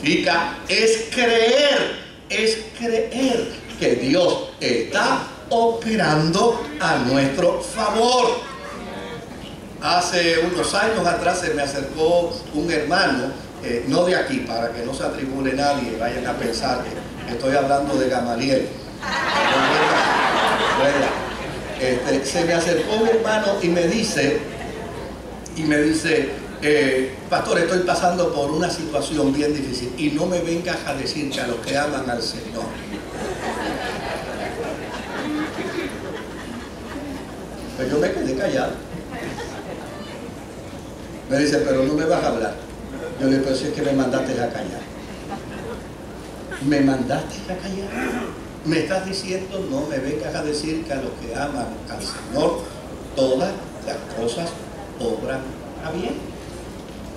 significa es creer que Dios está operando a nuestro favor. Hace unos años atrás se me acercó un hermano, no de aquí, para que no se atribule nadie, vayan a pensar que estoy hablando de Gamaliel. Se me acercó un hermano y me dice, pastor, estoy pasando por una situación bien difícil y no me vengas a decir que a los que aman al Señor. Pues yo me quedé callado. Me dice, pero no me vas a hablar. Yo le digo, pero si es que me mandaste a callar. ¿Me mandaste a callar? Me estás diciendo, no me vengas a decir que a los que aman al Señor todas las cosas obran a bien.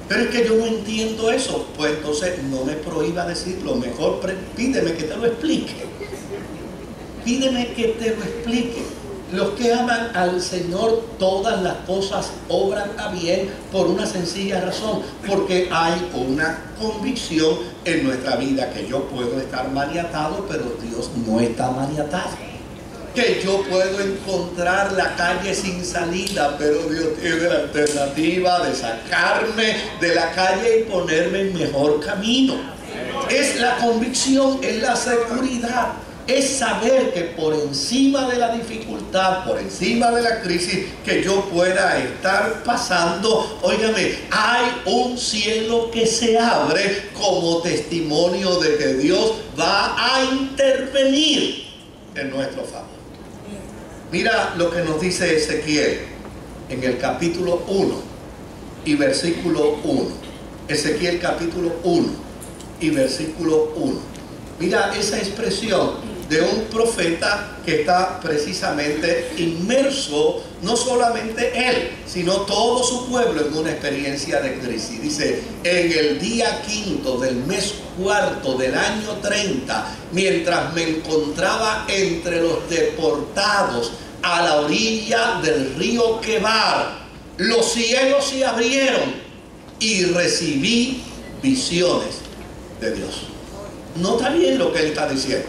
Pero es que yo no entiendo eso. Pues entonces no me prohíba decirlo. Mejor pídeme que te lo explique. Pídeme que te lo explique. Los que aman al Señor, todas las cosas obran a bien por una sencilla razón, porque hay una convicción en nuestra vida que yo puedo estar maniatado, pero Dios no está maniatado. Que yo puedo encontrar la calle sin salida, pero Dios tiene la alternativa de sacarme de la calle y ponerme en mejor camino. Es la convicción, es la seguridad. Es saber que por encima de la dificultad, por encima de la crisis que yo pueda estar pasando, óigame, hay un cielo que se abre como testimonio de que Dios va a intervenir en nuestro favor. Mira lo que nos dice Ezequiel en el capítulo 1 y versículo 1. Ezequiel capítulo 1 y versículo 1. Mira esa expresión de un profeta que está precisamente inmerso, no solamente él, sino todo su pueblo en una experiencia de crisis. Dice, en el día 5 del mes 4 del año 30, mientras me encontraba entre los deportados a la orilla del río Quebar, los cielos se abrieron y recibí visiones de Dios. Nota bien lo que él está diciendo.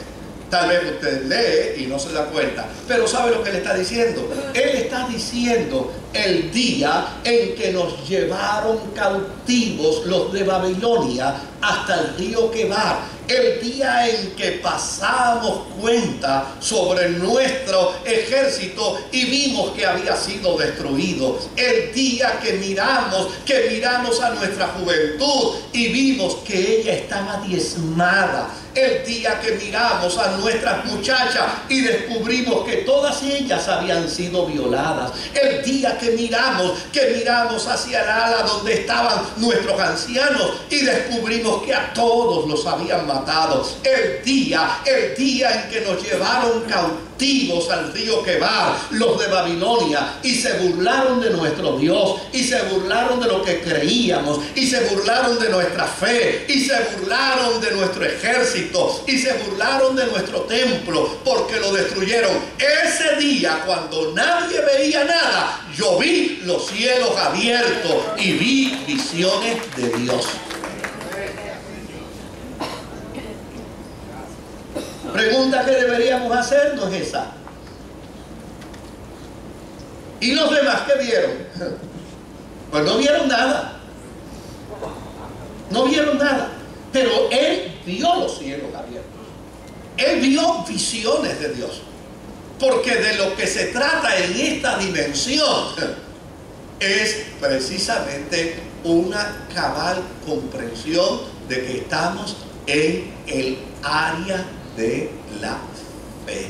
Tal vez usted lee y no se da cuenta, pero ¿sabe lo que le está diciendo? Él está diciendo el día en que nos llevaron cautivos los de Babilonia hasta el río Quebar. El día en que pasamos cuenta sobre nuestro ejército y vimos que había sido destruido. El día que miramos a nuestra juventud y vimos que ella estaba diezmada. El día que miramos a nuestras muchachas y descubrimos que todas ellas habían sido violadas. El día que miramos hacia el ala donde estaban nuestros ancianos y descubrimos que a todos los habían matado. El día en que nos llevaron cautivos al río Quebar, los de Babilonia, y se burlaron de nuestro Dios, y se burlaron de lo que creíamos, y se burlaron de nuestra fe, y se burlaron de nuestro ejército, y se burlaron de nuestro templo, porque lo destruyeron. Ese día, cuando nadie veía nada, yo vi los cielos abiertos y vi visiones de Dios. Pregunta que deberíamos hacernos es esa. ¿Y los demás qué vieron? Pues no vieron nada. No vieron nada. Pero él vio los cielos abiertos. Él vio visiones de Dios. Porque de lo que se trata en esta dimensión es precisamente una cabal comprensión de que estamos en el área de la fe.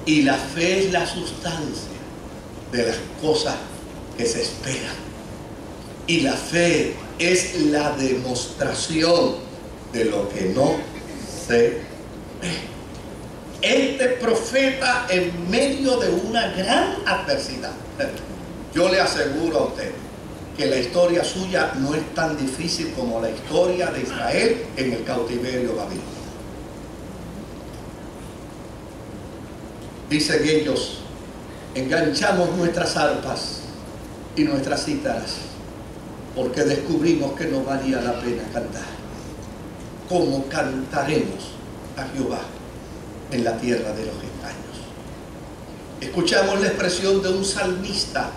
Y la fe es la sustancia de las cosas que se esperan. Y la fe es la demostración de lo que no se ve. Este profeta, en medio de una gran adversidad, yo le aseguro a usted que la historia suya no es tan difícil como la historia de Israel en el cautiverio babilónico. Dicen ellos, enganchamos nuestras arpas y nuestras cítaras porque descubrimos que no valía la pena cantar. como cantaremos a Jehová en la tierra de los extraños. Escuchamos la expresión de un salmista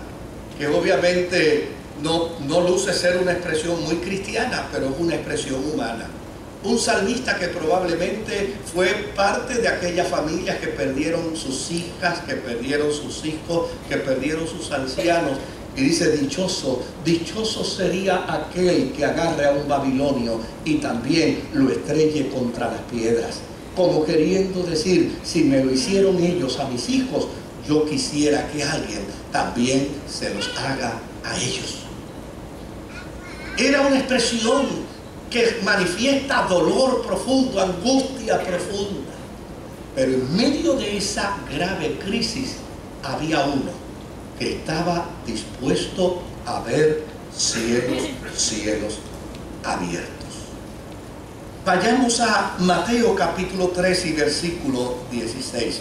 que obviamente no luce ser una expresión muy cristiana, pero es una expresión humana. Un salmista que probablemente fue parte de aquellas familias que perdieron sus hijas, que perdieron sus hijos, que perdieron sus ancianos. Y dice: dichoso, dichoso sería aquel que agarre a un babilonio y también lo estrelle contra las piedras. Como queriendo decir, si me lo hicieron ellos a mis hijos, yo quisiera que alguien también se los haga a ellos. Era una expresión que manifiesta dolor profundo, angustia profunda. Pero en medio de esa grave crisis había uno que estaba dispuesto a ver cielos abiertos. Vayamos a Mateo capítulo 3 y versículo 16.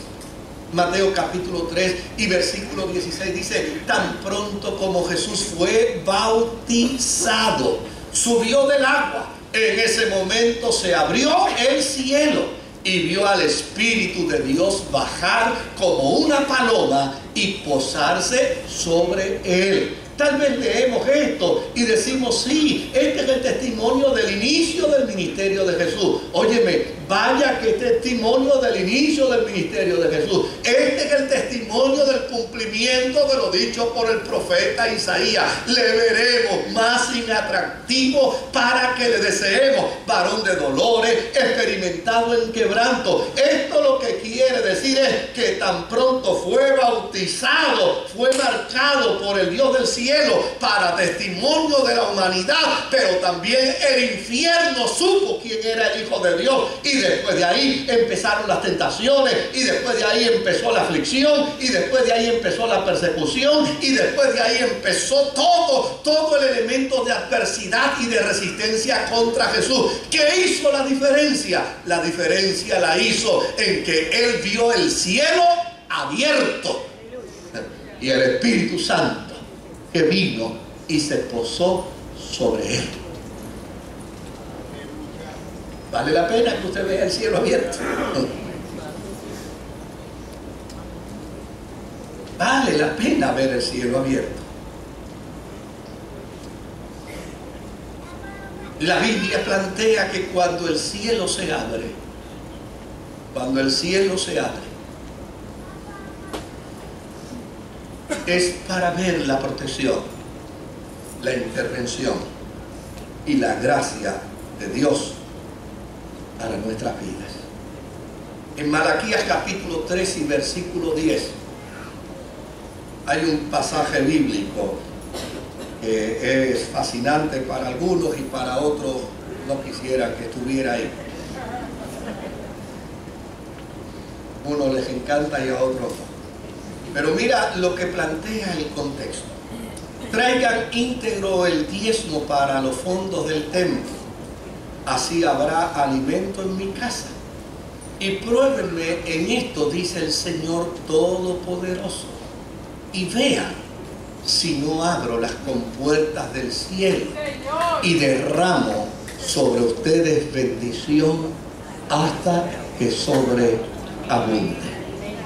Mateo capítulo 3 y versículo 16 dice: tan pronto como Jesús fue bautizado, subió del agua. En ese momento se abrió el cielo y vio al Espíritu de Dios bajar como una paloma y posarse sobre él. Tal vez leemos esto y decimos: sí, este es el testimonio del inicio del ministerio de Jesús. Óyeme, vaya que testimonio del inicio del ministerio de Jesús. Este es el testimonio del cumplimiento de lo dicho por el profeta Isaías. Le veremos más inatractivo para que le deseemos, varón de dolores, experimentado en quebranto. Esto lo que quiere decir es que tan pronto fue bautizado, fue marcado por el Dios del cielo para testimonio de la humanidad, pero también el infierno supo quién era el Hijo de Dios, y después de ahí empezaron las tentaciones, y después de ahí empezó la aflicción, y después de ahí empezó la persecución, y después de ahí empezó todo el elemento de adversidad y de resistencia contra Jesús. ¿Qué hizo la diferencia? La diferencia la hizo en que él vio el cielo abierto y el Espíritu Santo que vino y se posó sobre él. ¿Vale la pena que usted vea el cielo abierto? Vale la pena ver el cielo abierto. La Biblia plantea que cuando el cielo se abre, es para ver la protección, la intervención y la gracia de Dios para nuestras vidas. En Malaquías capítulo 3 y versículo 10 hay un pasaje bíblico que es fascinante para algunos y para otros no quisieran que estuviera ahí. A unos les encanta y a otros no. Pero mira lo que plantea el contexto: traigan íntegro el diezmo para los fondos del templo, así habrá alimento en mi casa. Y pruébenme en esto, dice el Señor Todopoderoso, y vean si no abro las compuertas del cielo y derramo sobre ustedes bendición hasta que sobreabunde.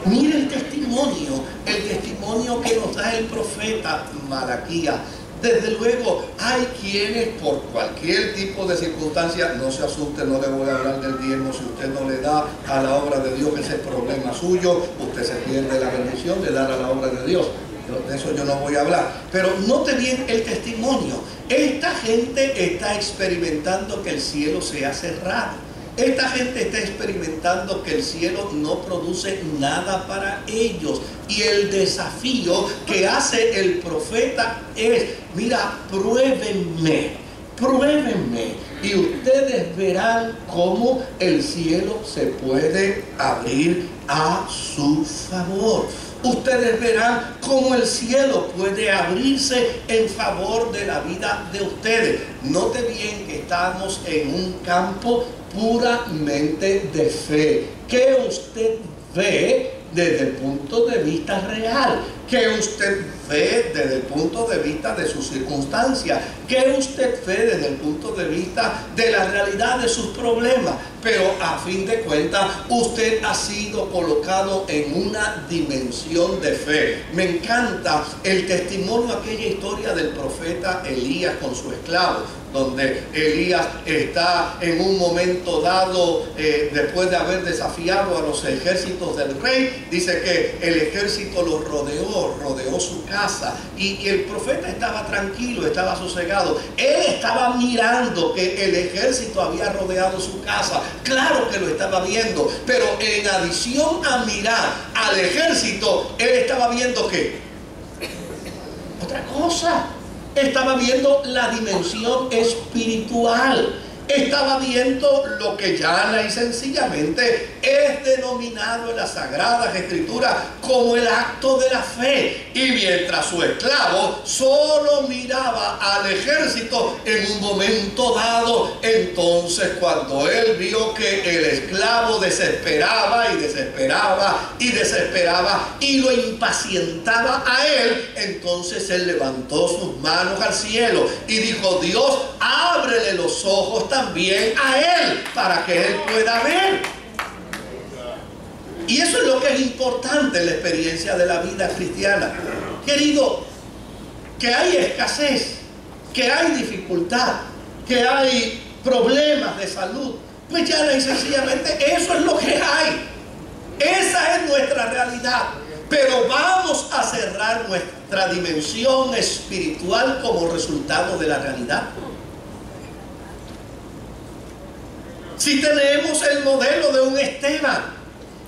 Mira el testimonio que nos da el profeta Malaquías. Desde luego hay quienes por cualquier tipo de circunstancia, no se asuste, no le voy a hablar del diezmo. Si usted no le da a la obra de Dios, ese es problema suyo, usted se pierde la bendición de dar a la obra de Dios. De eso yo no voy a hablar. Pero note bien el testimonio. Esta gente está experimentando que el cielo se ha cerrado. Esta gente está experimentando que el cielo no produce nada para ellos. Y el desafío que hace el profeta es: mira, pruébenme, y ustedes verán cómo el cielo se puede abrir a su favor. Ustedes verán cómo el cielo puede abrirse en favor de la vida de ustedes. Note bien que estamos en un campo puramente de fe. ¿Qué usted ve desde el punto de vista real? ¿Qué usted ve desde el punto de vista de sus circunstancias? ¿Qué usted ve desde el punto de vista de la realidad de sus problemas? Pero a fin de cuentas, usted ha sido colocado en una dimensión de fe. Me encanta el testimonio, aquella historia del profeta Elías con su esclavo, donde Elías está en un momento dado, después de haber desafiado a los ejércitos del rey, dice que el ejército lo rodeó su casa, y el profeta estaba tranquilo, estaba sosegado. Él estaba mirando que el ejército había rodeado su casa. Claro que lo estaba viendo, pero en adición a mirar al ejército, él estaba viendo que otra cosa. Estaba viendo la dimensión espiritual. Estaba viendo lo que llana y sencillamente es denominado en las Sagradas Escrituras como el acto de la fe. Y mientras su esclavo solo miraba al ejército en un momento dado, entonces cuando él vio que el esclavo desesperaba y desesperaba y desesperaba y lo impacientaba a él, entonces él levantó sus manos al cielo y dijo: Dios, ábrele los ojos también a él para que él pueda ver. Y eso es lo que es importante en la experiencia de la vida cristiana. Querido, que hay escasez, que hay dificultad, que hay problemas de salud, pues ya y sencillamente eso es lo que hay. Esa es nuestra realidad. Pero vamos a cerrar nuestra dimensión espiritual como resultado de la realidad. Si tenemos el modelo de un Esteban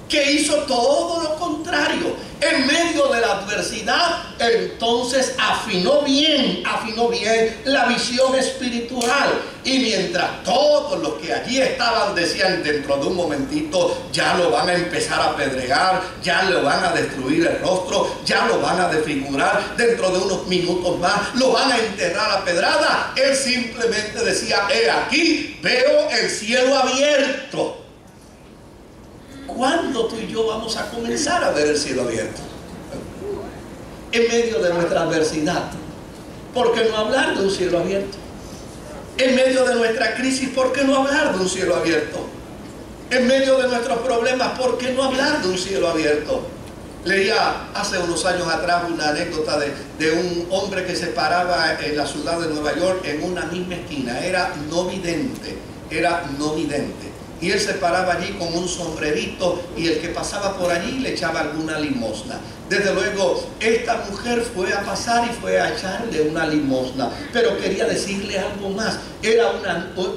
que hizo todo lo contrario en medio de la adversidad, entonces afinó bien la visión espiritual. Y mientras todos los que allí estaban decían: dentro de un momentito ya lo van a empezar a apedrear, ya le van a destruir el rostro, ya lo van a desfigurar, dentro de unos minutos más lo van a enterrar a pedrada, él simplemente decía: he aquí, veo el cielo abierto. ¿Cuándo tú y yo vamos a comenzar a ver el cielo abierto? En medio de nuestra adversidad, ¿por qué no hablar de un cielo abierto? En medio de nuestra crisis, ¿por qué no hablar de un cielo abierto? En medio de nuestros problemas, ¿por qué no hablar de un cielo abierto? Leía hace unos años atrás una anécdota de un hombre que se paraba en la ciudad de Nueva York en una misma esquina. Era no vidente. Y él se paraba allí con un sombrerito y el que pasaba por allí le echaba alguna limosna. Desde luego, esta mujer fue a pasar y fue a echarle una limosna, pero quería decirle algo más. Era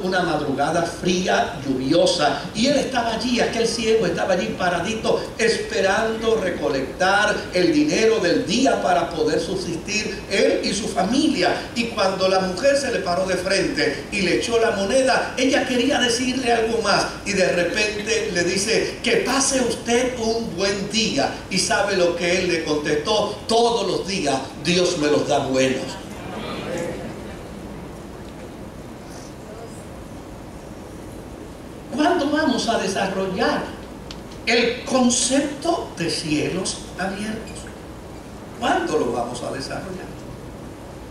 una madrugada fría, lluviosa, y él estaba allí, aquel ciego estaba allí paradito, esperando recolectar el dinero del día para poder subsistir él y su familia. Y cuando la mujer se le paró de frente y le echó la moneda, ella quería decirle algo más, y de repente le dice: que pase usted un buen día. Y sabe lo que él le contestó: todos los días Dios me los da buenos. ¿Cuándo vamos a desarrollar el concepto de cielos abiertos? ¿Cuándo lo vamos a desarrollar?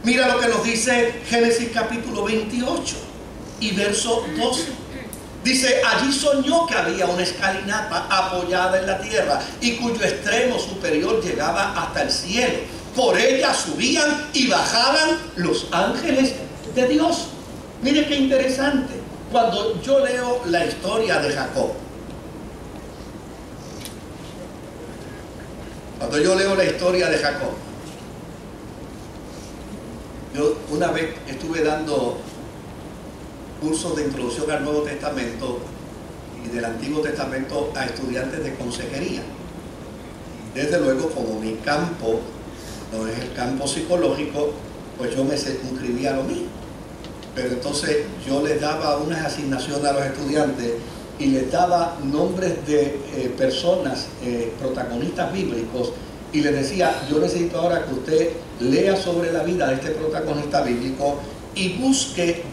Mira lo que nos dice Génesis capítulo 28 y verso 12. Dice: allí soñó que había una escalinata apoyada en la tierra y cuyo extremo superior llegaba hasta el cielo. Por ella subían y bajaban los ángeles de Dios. Mire qué interesante. Cuando yo leo la historia de Jacob, yo una vez estuve dando cursos de introducción al Nuevo Testamento y del Antiguo Testamento a estudiantes de consejería. Desde luego, como mi campo no es el campo psicológico, pues yo me circunscribía a lo mío. Pero entonces yo les daba unas asignaciones a los estudiantes y les daba nombres de personas, protagonistas bíblicos, y les decía: yo necesito ahora que usted lea sobre la vida de este protagonista bíblico y busque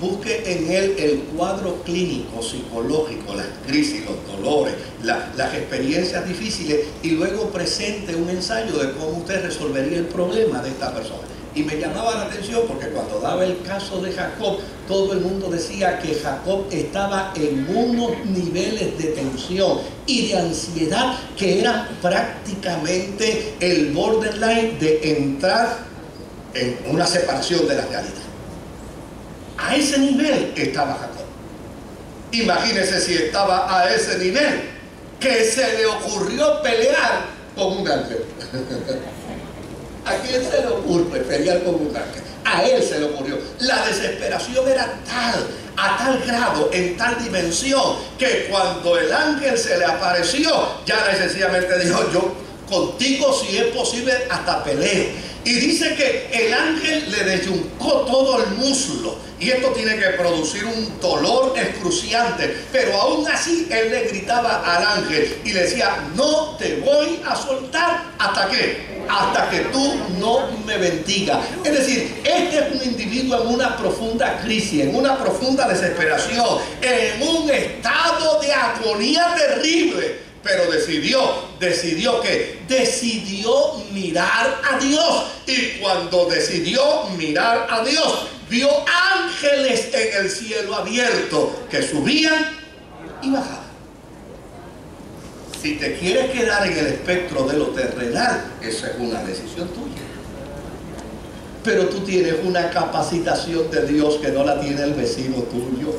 en él el cuadro clínico, psicológico, las crisis, los dolores, las experiencias difíciles, y luego presente un ensayo de cómo usted resolvería el problema de esta persona. Y me llamaba la atención porque cuando daba el caso de Jacob, todo el mundo decía que Jacob estaba en unos niveles de tensión y de ansiedad que eran prácticamente el borderline de entrar en una separación de la realidad. A ese nivel estaba Jacob. Imagínese si estaba a ese nivel que se le ocurrió pelear con un ángel. ¿A quién se le ocurre pelear con un ángel? A él se le ocurrió. La desesperación era a tal grado, en tal dimensión, que cuando el ángel se le apareció, ya sencillamente dijo: yo contigo, si es posible, hasta peleo. Y dice que el ángel le desyuncó todo el muslo. Y esto tiene que producir un dolor excruciante. Pero aún así él le gritaba al ángel y le decía: no te voy a soltar hasta que tú no me bendigas. Es decir, este es un individuo en una profunda crisis, en una profunda desesperación, en un estado de agonía terrible. Pero decidió ¿qué? Decidió mirar a Dios. Y cuando decidió mirar a Dios, vio ángeles en el cielo abierto que subían y bajaban. Si te quieres quedar en el espectro de lo terrenal, esa es una decisión tuya. Pero tú tienes una capacitación de Dios que no la tiene el vecino tuyo.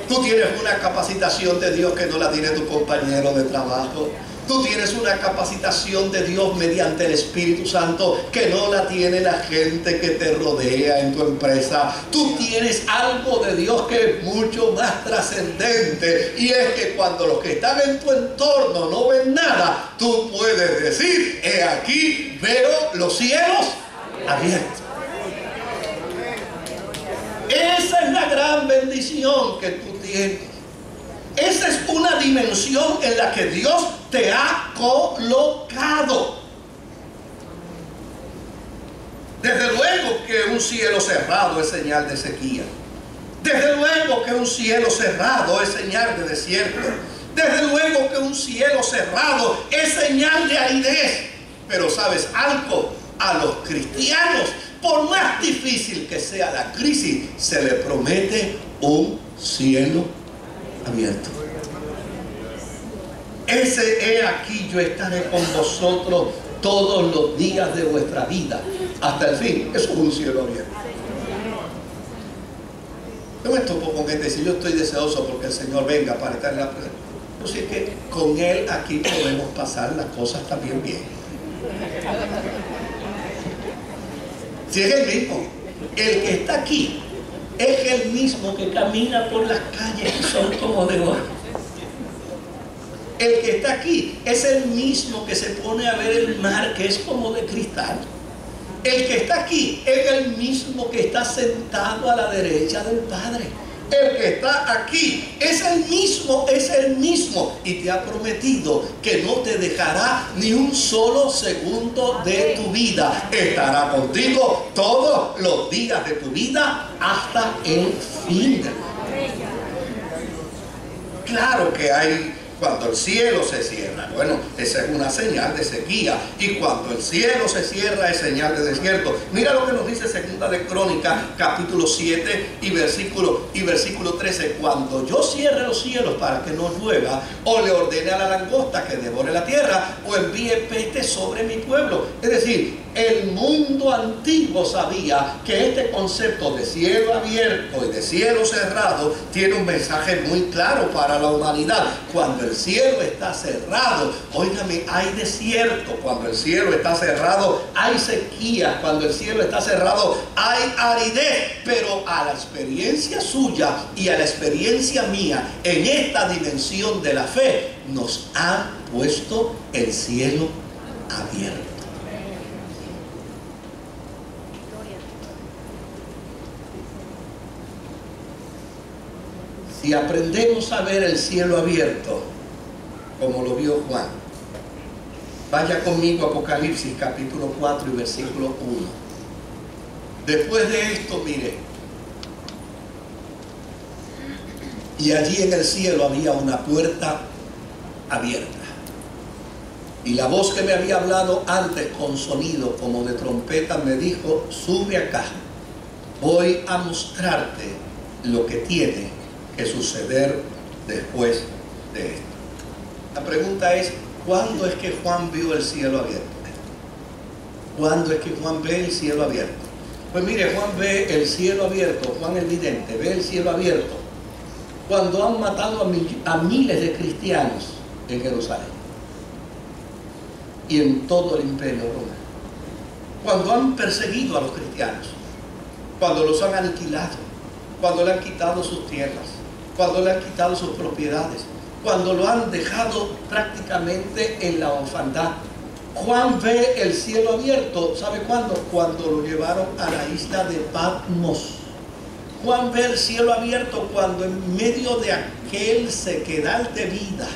Tú tienes una capacitación de Dios que no la tiene tu compañero de trabajo. Tú tienes una capacitación de Dios mediante el Espíritu Santo que no la tiene la gente que te rodea en tu empresa. Tú tienes algo de Dios que es mucho más trascendente, y es que cuando los que están en tu entorno no ven nada, tú puedes decir: he aquí veo los cielos abiertos. Esa es la gran bendición que tú tienes. Esa es una dimensión en la que Dios te ha colocado. Desde luego que un cielo cerrado es señal de sequía. Desde luego que un cielo cerrado es señal de desierto. Desde luego que un cielo cerrado es señal de aridez. Pero ¿sabes algo? A los cristianos, por más difícil que sea la crisis, se le promete un cielo abierto. Ese: he aquí yo estaré con vosotros todos los días de vuestra vida hasta el fin. Eso es un cielo abierto. No me topo con gente si yo estoy deseoso porque el Señor venga para estar en la presencia. Pues es que con Él aquí podemos pasar las cosas también bien. Si es el mismo, el que está aquí es el mismo que camina por las calles que son como de oro. El que está aquí es el mismo que se pone a ver el mar, que es como de cristal. El que está aquí es el mismo que está sentado a la derecha del Padre. El que está aquí es el mismo, y te ha prometido que no te dejará ni un solo segundo de tu vida. Estará contigo todos los días de tu vida hasta el fin. Claro que hay cuando el cielo se cierra. Bueno, esa es una señal de sequía. Y cuando el cielo se cierra es señal de desierto. Mira lo que nos dice Segunda de Crónicas, capítulo 7 y versículo 13. Cuando yo cierre los cielos para que no llueva, o le ordene a la langosta que devore la tierra, o envíe peste sobre mi pueblo. Es decir, el mundo antiguo sabía que este concepto de cielo abierto y de cielo cerrado tiene un mensaje muy claro para la humanidad. Cuando el cielo está cerrado, óigame, hay desierto. Cuando el cielo está cerrado, hay sequía. Cuando el cielo está cerrado, hay aridez. Pero a la experiencia suya y a la experiencia mía, en esta dimensión de la fe, nos ha puesto el cielo abierto. Si aprendemos a ver el cielo abierto como lo vio Juan, vaya conmigo a Apocalipsis capítulo 4 y versículo 1. Después de esto, mire, Y allí en el cielo había una puerta abierta. Y la voz que me había hablado antes con sonido como de trompeta me dijo: sube acá, voy a mostrarte lo que tiene que suceder después de esto. La pregunta es: ¿cuándo es que Juan vio el cielo abierto? ¿Cuándo es que Juan ve el cielo abierto? Pues mire, Juan ve el cielo abierto, Juan el vidente ve el cielo abierto cuando han matado a miles de cristianos en Jerusalén y en todo el imperio romano. Cuando han perseguido a los cristianos, cuando los han aniquilado, cuando le han quitado sus tierras, cuando le han quitado sus propiedades, cuando lo han dejado prácticamente en la orfandad. Juan ve el cielo abierto, ¿sabe cuándo? Cuando lo llevaron a la isla de Patmos. Juan ve el cielo abierto cuando en medio de aquel sequedal de vida,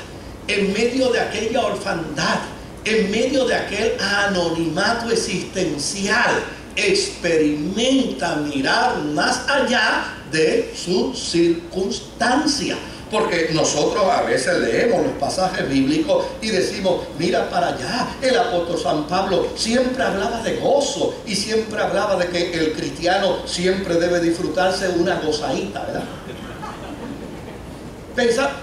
en medio de aquella orfandad, en medio de aquel anonimato existencial, experimenta mirar más allá de su circunstancia. Porque nosotros a veces leemos los pasajes bíblicos y decimos: mira para allá, el apóstol San Pablo siempre hablaba de gozo y siempre hablaba de que el cristiano siempre debe disfrutarse una gozadita, ¿verdad?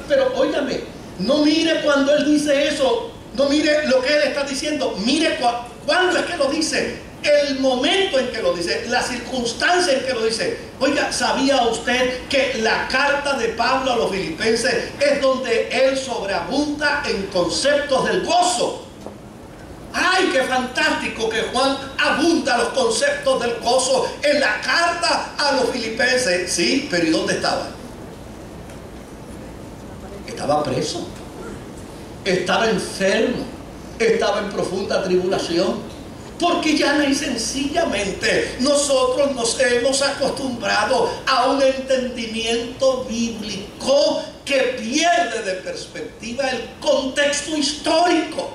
Pero óigame, no mire cuando él dice eso, no mire lo que él está diciendo, mire cuándo es que lo dice. El momento en que lo dice, la circunstancia en que lo dice. Oiga, ¿sabía usted que la carta de Pablo a los filipenses es donde él sobreabunda en conceptos del gozo? ¡Ay, qué fantástico que Juan abunda los conceptos del gozo en la carta a los filipenses! Sí, pero ¿y dónde estaba? Estaba preso, estaba enfermo, estaba en profunda tribulación. Porque llana y sencillamente nosotros nos hemos acostumbrado a un entendimiento bíblico que pierde de perspectiva el contexto histórico.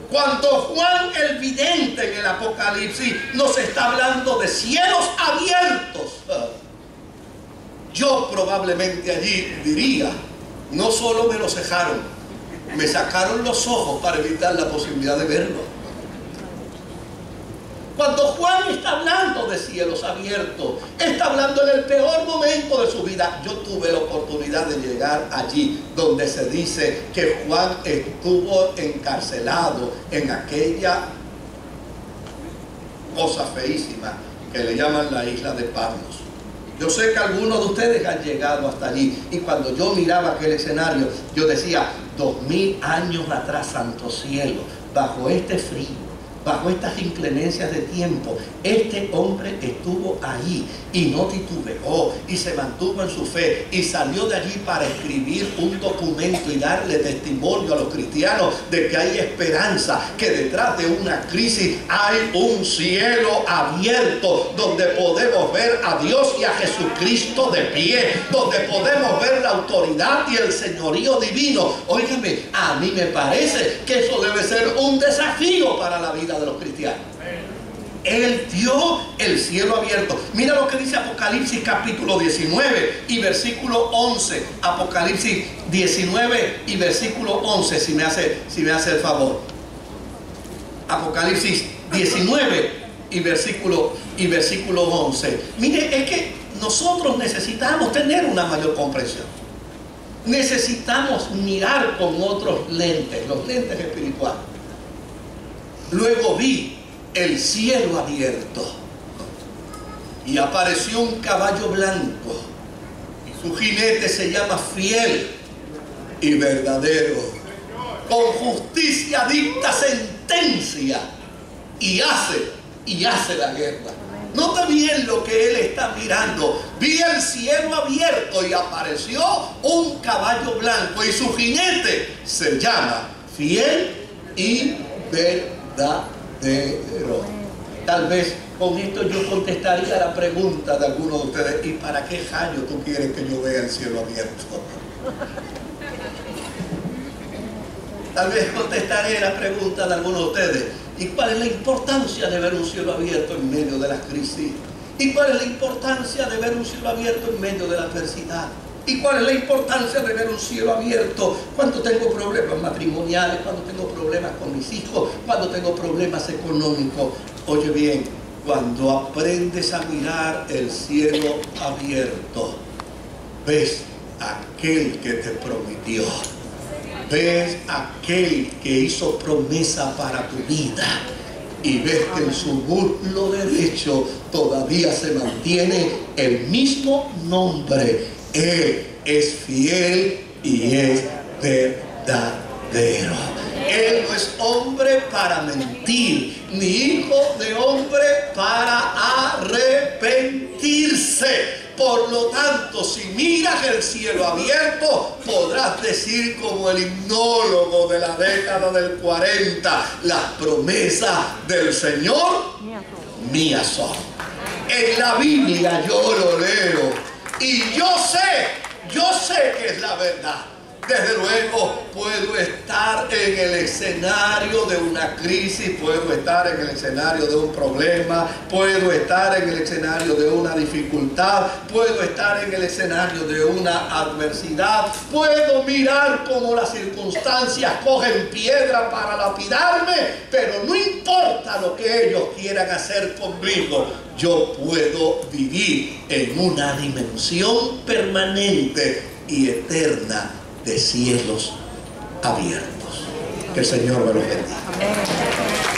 Cuando Juan el vidente en el Apocalipsis nos está hablando de cielos abiertos, yo probablemente allí diría: no solo me lo cejaron, me sacaron los ojos para evitar la posibilidad de verlo. Cuando Juan está hablando de cielos abiertos, está hablando en el peor momento de su vida. Yo tuve la oportunidad de llegar allí donde se dice que Juan estuvo encarcelado en aquella cosa feísima que le llaman la isla de Patmos. Yo sé que algunos de ustedes han llegado hasta allí, y cuando yo miraba aquel escenario, yo decía: 2000 años atrás, santo cielo, bajo este frío, bajo estas inclemencias de tiempo, este hombre estuvo allí y no titubeó y se mantuvo en su fe y salió de allí para escribir un documento y darle testimonio a los cristianos de que hay esperanza, que detrás de una crisis hay un cielo abierto donde podemos ver a Dios y a Jesucristo de pie, donde podemos ver la autoridad y el señorío divino. Óigame, a mí me parece que eso debe ser un desafío para la vida de los cristianos. Él vio el cielo abierto. Mira lo que dice Apocalipsis capítulo 19 y versículo 11. Apocalipsis 19 y versículo 11, si me hace el favor. Apocalipsis 19 y versículo 11. Mire, es que nosotros necesitamos tener una mayor comprensión. Necesitamos mirar con otros lentes, los lentes espirituales. Luego vi el cielo abierto y apareció un caballo blanco y su jinete se llama Fiel y Verdadero. Con justicia dicta sentencia y hace la guerra. Nota bien lo que él está mirando. Vi el cielo abierto y apareció un caballo blanco y su jinete se llama Fiel y Verdadero. Tal vez con esto yo contestaría la pregunta de algunos de ustedes: ¿y para qué jayo tú quieres que yo vea el cielo abierto? Tal vez contestaré la pregunta de algunos de ustedes: ¿y cuál es la importancia de ver un cielo abierto en medio de la crisis? ¿Y cuál es la importancia de ver un cielo abierto en medio de la adversidad? ¿Y cuál es la importancia de ver un cielo abierto? Cuando tengo problemas matrimoniales, cuando tengo problemas con mis hijos, cuando tengo problemas económicos. Oye bien, cuando aprendes a mirar el cielo abierto, ves aquel que te prometió. Ves aquel que hizo promesa para tu vida. Y ves que en su muslo derecho todavía se mantiene el mismo nombre. Él es fiel y es verdadero. Él no es hombre para mentir, ni hijo de hombre para arrepentirse. Por lo tanto, si miras el cielo abierto, podrás decir como el himnólogo de la década del 40, las promesas del Señor mías son. En la Biblia yo lo leo y yo sé que es la verdad. Desde luego puedo estar en el escenario de una crisis, puedo estar en el escenario de un problema, puedo estar en el escenario de una dificultad, puedo estar en el escenario de una adversidad, puedo mirar cómo las circunstancias cogen piedra para lapidarme, pero no importa lo que ellos quieran hacer conmigo, yo puedo vivir en una dimensión permanente y eterna de cielos abiertos. Que el Señor me los bendiga.